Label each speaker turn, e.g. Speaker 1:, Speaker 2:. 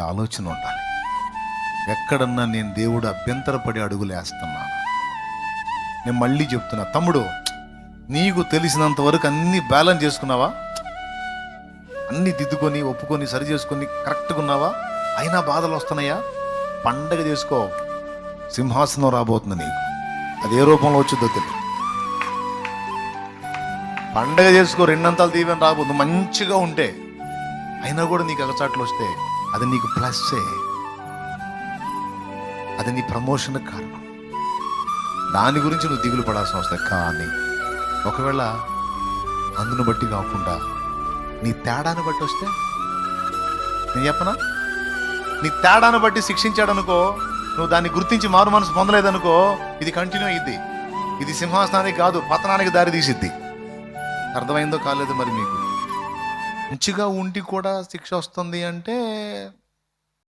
Speaker 1: ఆలోచన ఉండాలి. ఎక్కడన్నా నేను దేవుడు అభ్యంతరపడి అడుగులు వేస్తున్నాను. నేను మళ్ళీ చెప్తున్నా, తమ్ముడు, నీకు తెలిసినంత వరకు అన్ని బ్యాలెన్స్ చేసుకున్నావా? అన్ని దిద్దుకొని ఒప్పుకొని సరి చేసుకొని కరెక్ట్గా ఉన్నావా? అయినా బాధలు వస్తున్నాయా? పండగ చేసుకో, సింహాసనం రాబోతుంది నీకు. అది ఏ రూపంలో వచ్చిందో తెలియదు. పండగ చేసుకో, రెండంతలు దీవెన రాబోతుంది. మంచిగా ఉంటే అయినా కూడా నీకు అగచాట్లు వస్తే అది నీకు ప్లస్సే, అది నీ ప్రమోషన్ కారణం. దాని గురించి నువ్వు దిగులు పడాల్సిన అవసరం. కానీ ఒకవేళ అందును బట్టి కాకుండా నీ తేడాను బట్టి వస్తే, నేను చెప్పనా, నీ తేడాను బట్టి శిక్షించాడనుకో, నువ్వు దాన్ని గుర్తించి మారు మనసు పొందలేదనుకో, ఇది కంటిన్యూ అయ్యిద్ది. ఇది సింహాసనానికి కాదు, పతనానికి దారి తీసిద్ది. అర్థమైందో కాలేదు మరి మీకు? మంచిగా ఉండి కూడా శిక్ష వస్తుంది అంటే